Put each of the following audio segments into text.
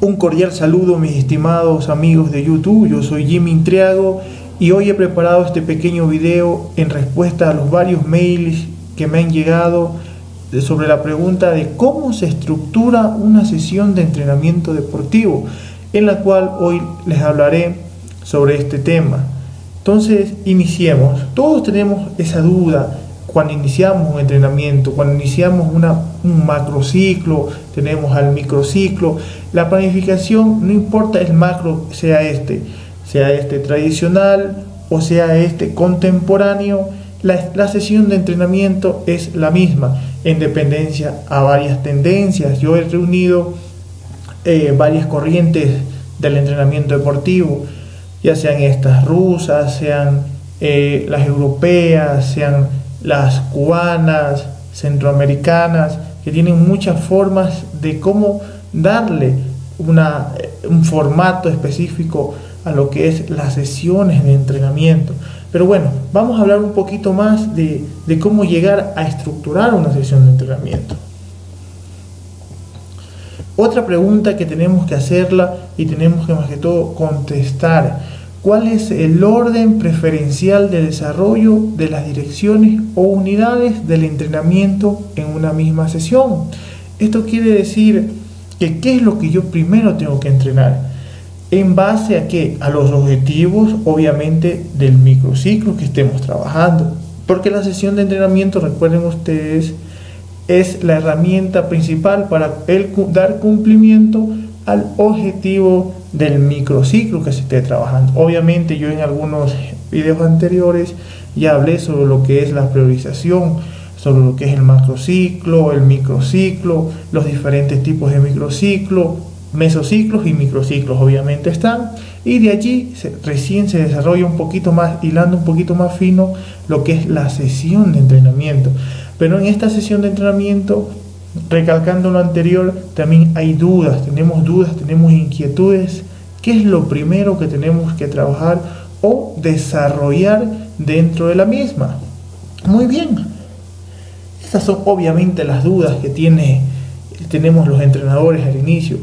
Un cordial saludo, mis estimados amigos de YouTube. Yo soy Jimmy Intriago y hoy he preparado este pequeño video en respuesta a los varios mails que me han llegado sobre la pregunta de cómo se estructura una sesión de entrenamiento deportivo, en la cual hoy les hablaré sobre este tema. Entonces, iniciemos. Todos tenemos esa duda cuando iniciamos un entrenamiento, cuando iniciamos un macrociclo, tenemos al microciclo. La planificación, no importa el macro, sea este tradicional o sea este contemporáneo, la sesión de entrenamiento es la misma, en dependencia a varias tendencias. Yo he reunido varias corrientes del entrenamiento deportivo, ya sean estas rusas, sean las europeas, sean las cubanas, centroamericanas, que tienen muchas formas de cómo darle un formato específico a lo que es las sesiones de entrenamiento. Pero bueno, vamos a hablar un poquito más de cómo llegar a estructurar una sesión de entrenamiento. Otra pregunta que tenemos que hacerla y tenemos que más que todo contestar: ¿cuál es el orden preferencial de desarrollo de las direcciones o unidades del entrenamiento en una misma sesión? Esto quiere decir que ¿qué es lo que yo primero tengo que entrenar? ¿En base a qué? A los objetivos, obviamente, del microciclo que estemos trabajando. Porque la sesión de entrenamiento, recuerden ustedes, es la herramienta principal para dar cumplimiento al objetivo del microciclo que se esté trabajando. Obviamente yo en algunos videos anteriores ya hablé sobre lo que es la priorización, sobre lo que es el macrociclo, el microciclo, los diferentes tipos de microciclo, mesociclos y microciclos obviamente están, y de allí recién se desarrolla un poquito más, hilando un poquito más fino lo que es la sesión de entrenamiento. Pero en esta sesión de entrenamiento, recalcando lo anterior, también hay dudas, tenemos inquietudes. ¿Qué es lo primero que tenemos que trabajar o desarrollar dentro de la misma? Muy bien, estas son obviamente las dudas que tenemos los entrenadores al inicio.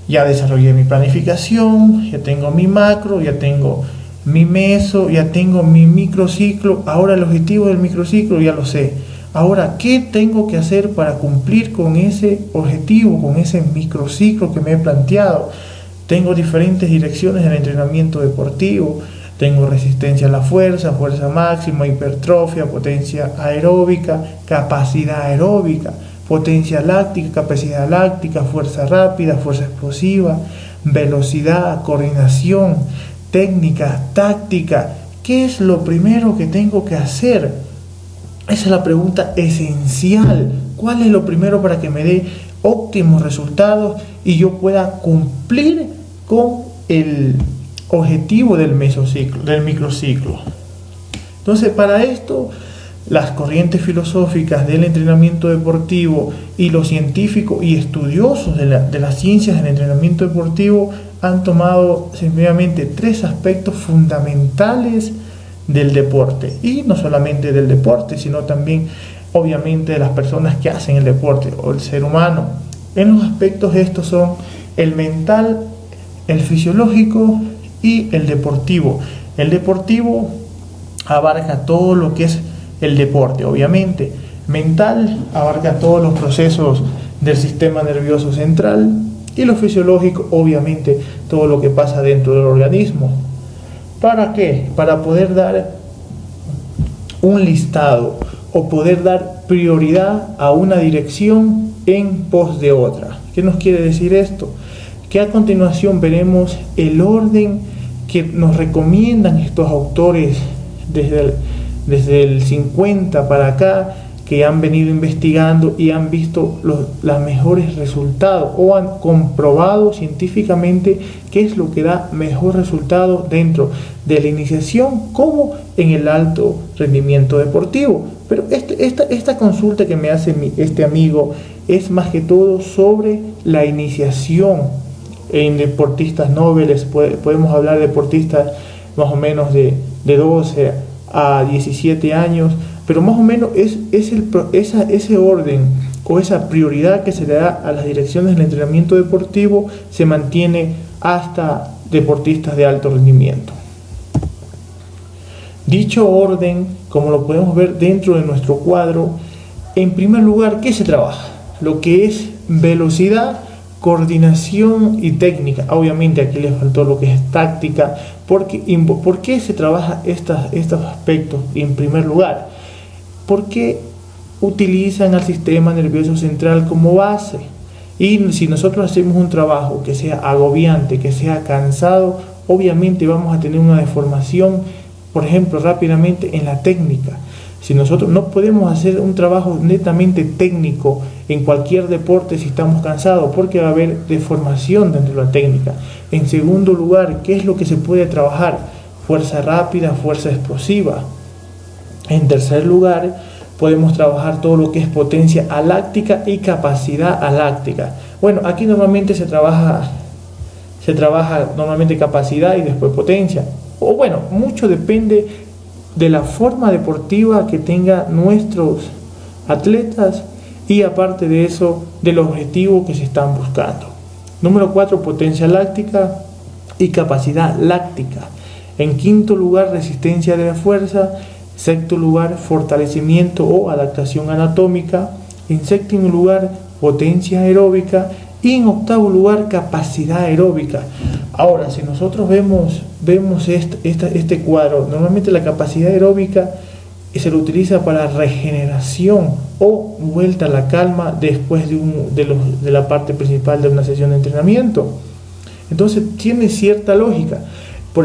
Ya desarrollé mi planificación, ya tengo mi macro, ya tengo mi meso, ya tengo mi microciclo. Ahora el objetivo del microciclo ya lo sé. Ahora, ¿qué tengo que hacer para cumplir con ese objetivo, con ese microciclo que me he planteado? Tengo diferentes direcciones del entrenamiento deportivo. Tengo resistencia a la fuerza, fuerza máxima, hipertrofia, potencia aeróbica, capacidad aeróbica, potencia láctica, capacidad láctica, fuerza rápida, fuerza explosiva, velocidad, coordinación, técnica, táctica. ¿Qué es lo primero que tengo que hacer? Esa es la pregunta esencial. ¿Cuál es lo primero para que me dé óptimos resultados y yo pueda cumplir con el objetivo del mesociclo, del microciclo? Entonces, para esto, las corrientes filosóficas del entrenamiento deportivo y los científicos y estudiosos de las ciencias del entrenamiento deportivo han tomado simplemente tres aspectos fundamentales del deporte, y no solamente del deporte, sino también obviamente de las personas que hacen el deporte o el ser humano. En los aspectos estos son el mental, el fisiológico y el deportivo. El deportivo abarca todo lo que es el deporte, obviamente. Mental abarca todos los procesos del sistema nervioso central, y lo fisiológico, obviamente, todo lo que pasa dentro del organismo. ¿Para qué? Para poder dar un listado o poder dar prioridad a una dirección en pos de otra. ¿Qué nos quiere decir esto? Que a continuación veremos el orden que nos recomiendan estos autores desde el 50 para acá, que han venido investigando y han visto los mejores resultados, o han comprobado científicamente qué es lo que da mejor resultado dentro de la iniciación como en el alto rendimiento deportivo. Pero esta consulta que me hace este amigo es más que todo sobre la iniciación en deportistas nobles. Podemos hablar de deportistas más o menos de 12 a 17 años, pero más o menos es ese orden o esa prioridad que se le da a las direcciones del entrenamiento deportivo se mantiene hasta deportistas de alto rendimiento. Dicho orden, como lo podemos ver dentro de nuestro cuadro, en primer lugar, ¿qué se trabaja? Lo que es velocidad, coordinación y técnica. Obviamente aquí le faltó lo que es táctica. ¿Por qué se trabaja estos aspectos? En primer lugar, porque utilizan al sistema nervioso central como base. Y si nosotros hacemos un trabajo que sea agobiante, que sea cansado, obviamente vamos a tener una deformación, por ejemplo, rápidamente en la técnica. Si nosotros no podemos hacer un trabajo netamente técnico en cualquier deporte si estamos cansados, porque va a haber deformación dentro de la técnica. En segundo lugar, ¿qué es lo que se puede trabajar? Fuerza rápida, fuerza explosiva. En tercer lugar, podemos trabajar todo lo que es potencia aláctica y capacidad aláctica. Bueno, aquí normalmente se trabaja normalmente capacidad y después potencia. O bueno, mucho depende de la forma deportiva que tengan nuestros atletas y aparte de eso, del objetivo que se están buscando. Número 4, potencia láctica y capacidad láctica. En quinto lugar, resistencia de la fuerza. Sexto lugar, fortalecimiento o adaptación anatómica. En séptimo lugar, potencia aeróbica. Y en octavo lugar, capacidad aeróbica. Ahora, si nosotros vemos este cuadro, normalmente la capacidad aeróbica se lo utiliza para regeneración o vuelta a la calma después de la parte principal de una sesión de entrenamiento. Entonces tiene cierta lógica.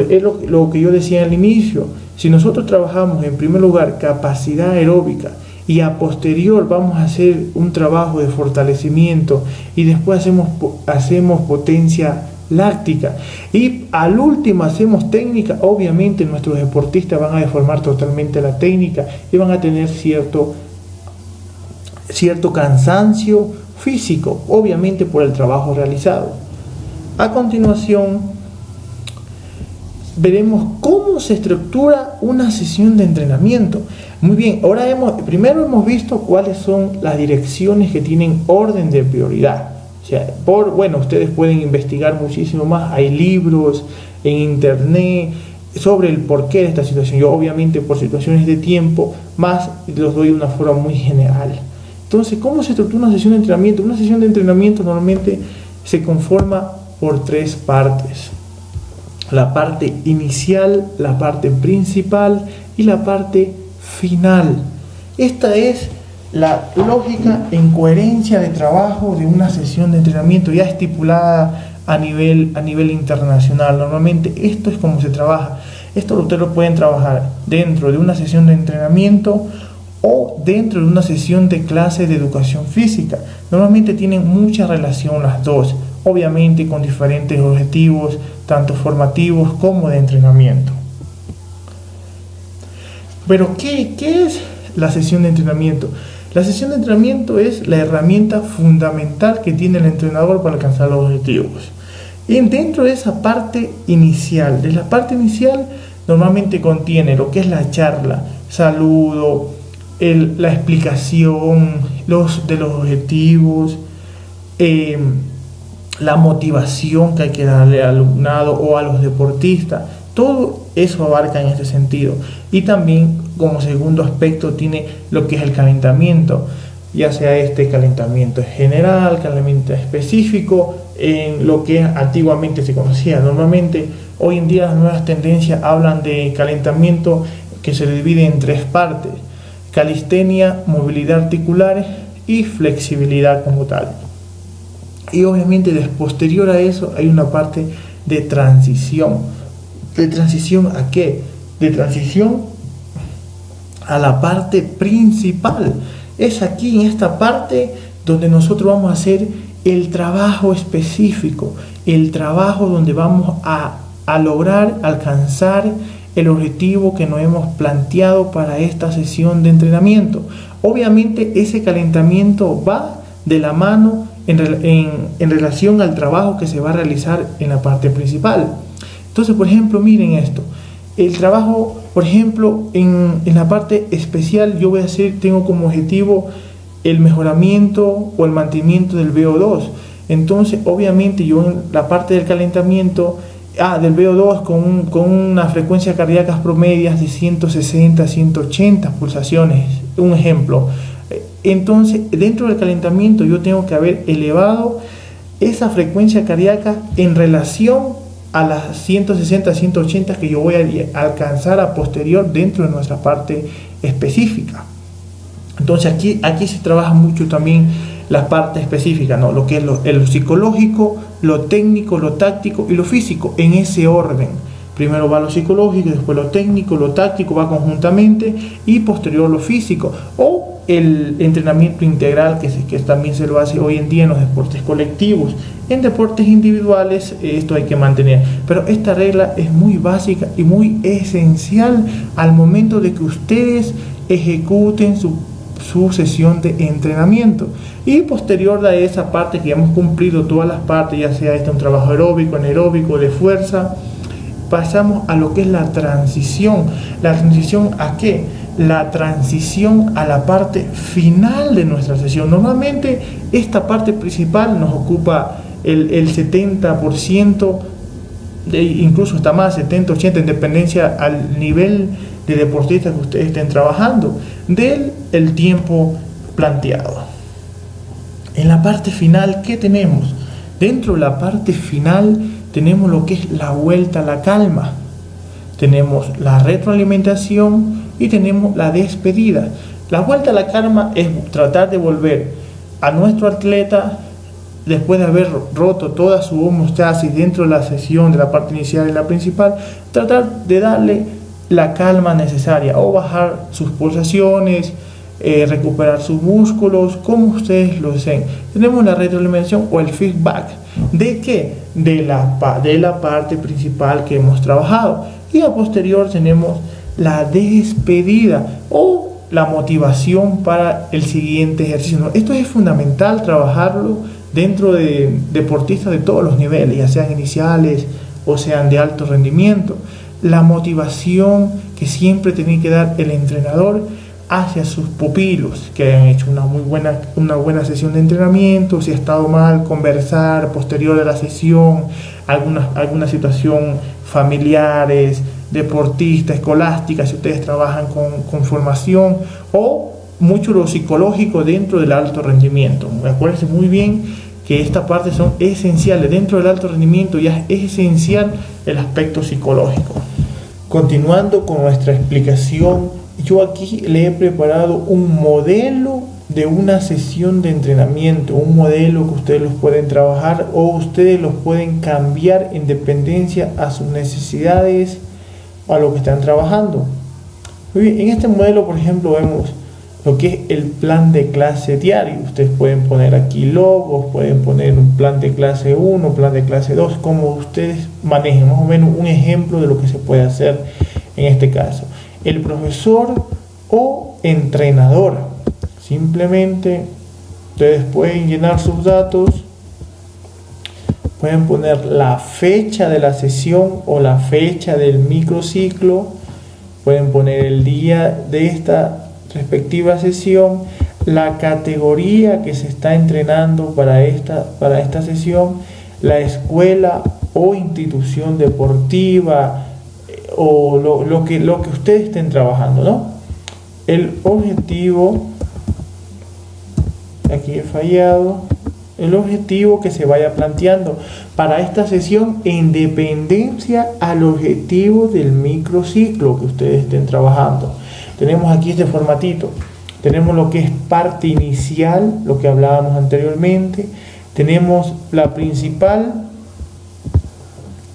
Es lo que yo decía al inicio. Si nosotros trabajamos en primer lugar capacidad aeróbica y a posterior vamos a hacer un trabajo de fortalecimiento y después hacemos potencia láctica y al último hacemos técnica, obviamente nuestros deportistas van a deformar totalmente la técnica y van a tener cierto cansancio físico, obviamente por el trabajo realizado. A continuación veremos cómo se estructura una sesión de entrenamiento. Muy bien, ahora primero hemos visto cuáles son las direcciones que tienen orden de prioridad. O sea, ustedes pueden investigar muchísimo más, hay libros en internet sobre el porqué de esta situación. Yo obviamente por situaciones de tiempo, más los doy de una forma muy general. Entonces, ¿cómo se estructura una sesión de entrenamiento? Una sesión de entrenamiento normalmente se conforma por tres partes. La parte inicial, la parte principal y la parte final. Esta es la lógica en coherencia de trabajo de una sesión de entrenamiento ya estipulada a nivel internacional. Normalmente esto es como se trabaja. Esto ustedes lo pueden trabajar dentro de una sesión de entrenamiento o dentro de una sesión de clase de educación física. Normalmente tienen mucha relación las dos, obviamente con diferentes objetivos, tanto formativos como de entrenamiento. Pero ¿qué es la sesión de entrenamiento? La sesión de entrenamiento es la herramienta fundamental que tiene el entrenador para alcanzar los objetivos. Y dentro de esa parte inicial, normalmente contiene lo que es la charla, saludo, la explicación de los objetivos, la motivación que hay que darle al alumnado o a los deportistas. Todo eso abarca en este sentido. Y también como segundo aspecto tiene lo que es el calentamiento, ya sea este calentamiento general, calentamiento específico, en lo que antiguamente se conocía. Normalmente hoy en día las nuevas tendencias hablan de calentamiento que se divide en tres partes: calistenia, movilidad articular y flexibilidad como tal. Y obviamente posterior a eso hay una parte de transición. ¿De transición a qué? De transición a la parte principal. Es aquí en esta parte donde nosotros vamos a hacer el trabajo específico, el trabajo donde vamos a lograr alcanzar el objetivo que nos hemos planteado para esta sesión de entrenamiento. Obviamente ese calentamiento va de la mano en relación al trabajo que se va a realizar en la parte principal. Entonces, por ejemplo, miren esto. El trabajo, por ejemplo, en la parte especial, tengo como objetivo el mejoramiento o el mantenimiento del VO2. Entonces, obviamente, yo en la parte del calentamiento del VO2 con una frecuencia cardíaca promedia de 160 a 180 pulsaciones, un ejemplo. Entonces, dentro del calentamiento yo tengo que haber elevado esa frecuencia cardíaca en relación a las 160 a 180 que yo voy a alcanzar a posterior dentro de nuestra parte específica. Entonces aquí se trabaja mucho también la parte específica, ¿no? Lo que es lo psicológico, lo técnico, lo táctico y lo físico, en ese orden. Primero va lo psicológico, después lo técnico, lo táctico va conjuntamente y posterior lo físico. O el entrenamiento integral que también se lo hace hoy en día en los deportes colectivos. En deportes individuales esto hay que mantener. Pero esta regla es muy básica y muy esencial al momento de que ustedes ejecuten su sesión de entrenamiento. Y posterior a esa parte que ya hemos cumplido todas las partes, ya sea un trabajo aeróbico, anaeróbico, de fuerza, pasamos a lo que es la transición. ¿La transición a qué? La transición a la parte final de nuestra sesión. Normalmente esta parte principal nos ocupa el 70%, incluso hasta más, 70-80, en dependencia al nivel de deportistas que ustedes estén trabajando, del tiempo planteado. En la parte final, ¿qué tenemos? Dentro de la parte final tenemos lo que es la vuelta a la calma, tenemos la retroalimentación y tenemos la despedida. La vuelta a la calma es tratar de volver a nuestro atleta después de haber roto toda su homeostasis dentro de la sesión, de la parte inicial y la principal, tratar de darle la calma necesaria o bajar sus pulsaciones, recuperar sus músculos, como ustedes lo deseen. Tenemos la retroalimentación o el feedback. ¿De qué? De la parte principal que hemos trabajado. Y a posterior tenemos la despedida o la motivación para el siguiente ejercicio. Esto es fundamental trabajarlo dentro de deportistas de todos los niveles, ya sean iniciales o sean de alto rendimiento. La motivación que siempre tiene que dar el entrenador hacia sus pupilos que han hecho una buena sesión de entrenamiento. Si ha estado mal, conversar posterior a la sesión, alguna situación familiares, deportista, escolástica, si ustedes trabajan con formación, o mucho lo psicológico dentro del alto rendimiento. Acuérdense muy bien que estas partes son esenciales. Dentro del alto rendimiento ya es esencial el aspecto psicológico. Continuando con nuestra explicación, yo aquí le he preparado un modelo de una sesión de entrenamiento, un modelo que ustedes los pueden trabajar o ustedes los pueden cambiar en dependencia a sus necesidades o a lo que están trabajando. Muy bien, en este modelo, por ejemplo, vemos lo que es el plan de clase diario. Ustedes pueden poner aquí logos, pueden poner un plan de clase 1, plan de clase 2, como ustedes manejen, más o menos un ejemplo de lo que se puede hacer en este caso. El profesor o entrenador, simplemente ustedes pueden llenar sus datos, pueden poner la fecha de la sesión o la fecha del microciclo, pueden poner el día de esta respectiva sesión, la categoría que se está entrenando para esta sesión, la escuela o institución deportiva o lo que ustedes estén trabajando, ¿no? El objetivo, aquí he fallado, el objetivo que se vaya planteando para esta sesión en dependencia al objetivo del microciclo que ustedes estén trabajando. Tenemos aquí este formatito, tenemos lo que es parte inicial, lo que hablábamos anteriormente, tenemos la principal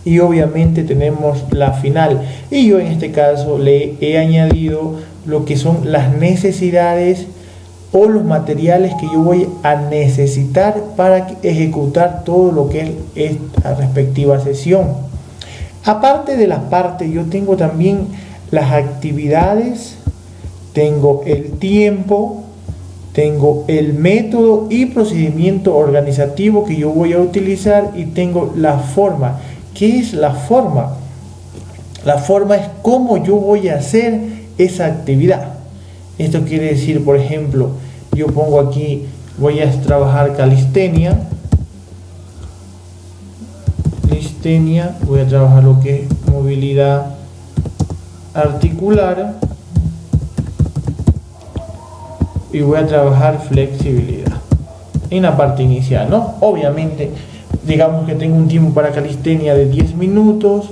y obviamente tenemos la final. Y yo en este caso le he añadido lo que son las necesidades o los materiales que yo voy a necesitar para ejecutar todo lo que es esta respectiva sesión. Aparte de las partes, yo tengo también las actividades, tengo el tiempo, tengo el método y procedimiento organizativo que yo voy a utilizar y tengo la forma. ¿Qué es la forma? La forma es cómo yo voy a hacer esa actividad. Esto quiere decir, por ejemplo, yo pongo aquí, voy a trabajar calistenia, voy a trabajar lo que es movilidad articular y voy a trabajar flexibilidad en la parte inicial, ¿no? Obviamente, digamos que tengo un tiempo para calistenia de 10 minutos,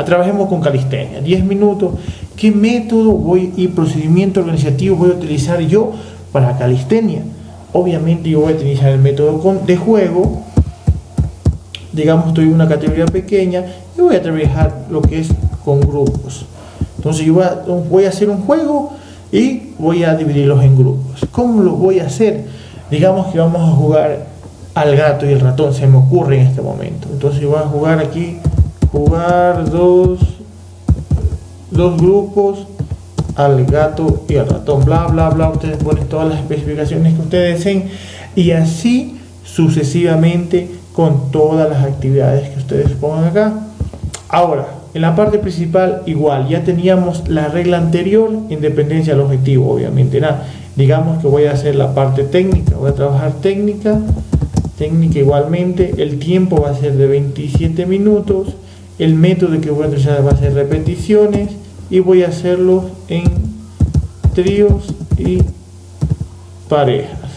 trabajemos con calistenia, 10 minutos. ¿Qué método y procedimiento organizativo voy a utilizar yo para calistenia? Obviamente yo voy a utilizar el método de juego. Digamos, estoy en una categoría pequeña y voy a trabajar lo que es con grupos. Entonces yo voy a hacer un juego y voy a dividirlos en grupos. ¿Cómo lo voy a hacer? Digamos que vamos a jugar al gato y el ratón, se me ocurre en este momento. Entonces yo voy a jugar aquí, dos grupos, al gato y al ratón, bla bla bla. Ustedes ponen todas las especificaciones que ustedes deseen y así sucesivamente con todas las actividades que ustedes pongan acá. Ahora, en la parte principal igual, ya teníamos la regla anterior, independencia del objetivo, obviamente nada. Digamos que voy a hacer la parte técnica, voy a trabajar técnica igualmente, el tiempo va a ser de 27 minutos, el método que voy a utilizar va a ser repeticiones y voy a hacerlo en tríos y parejas.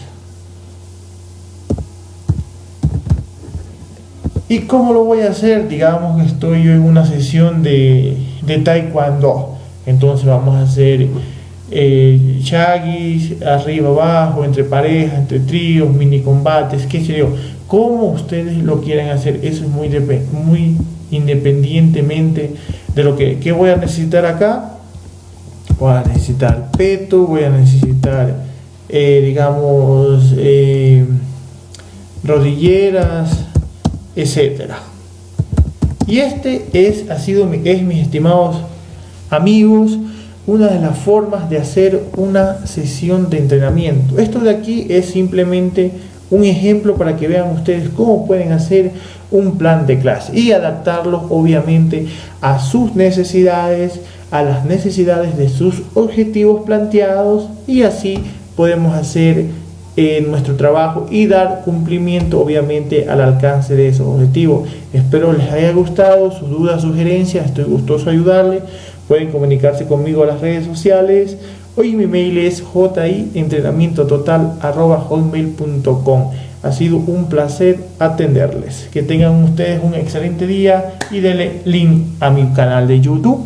¿Y cómo lo voy a hacer? Digamos que estoy yo en una sesión de taekwondo. Entonces vamos a hacer shagis, arriba, abajo, entre parejas, entre tríos, mini combates, qué sé yo. Como ustedes lo quieran hacer, eso es muy independientemente de lo que voy a necesitar acá. Voy a necesitar peto, voy a necesitar, rodilleras, etcétera. Y mis estimados amigos, una de las formas de hacer una sesión de entrenamiento. Esto de aquí es simplemente un ejemplo para que vean ustedes cómo pueden hacer un plan de clase y adaptarlo obviamente a sus necesidades, a las necesidades de sus objetivos planteados, y así podemos hacer nuestro trabajo y dar cumplimiento obviamente al alcance de esos objetivos. Espero les haya gustado. Sus dudas, sugerencias, estoy gustoso de ayudarles. Pueden comunicarse conmigo a las redes sociales. Hoy mi mail es jientrenamientototal@hotmail.com. Ha sido un placer atenderles. Que tengan ustedes un excelente día y denle link a mi canal de YouTube.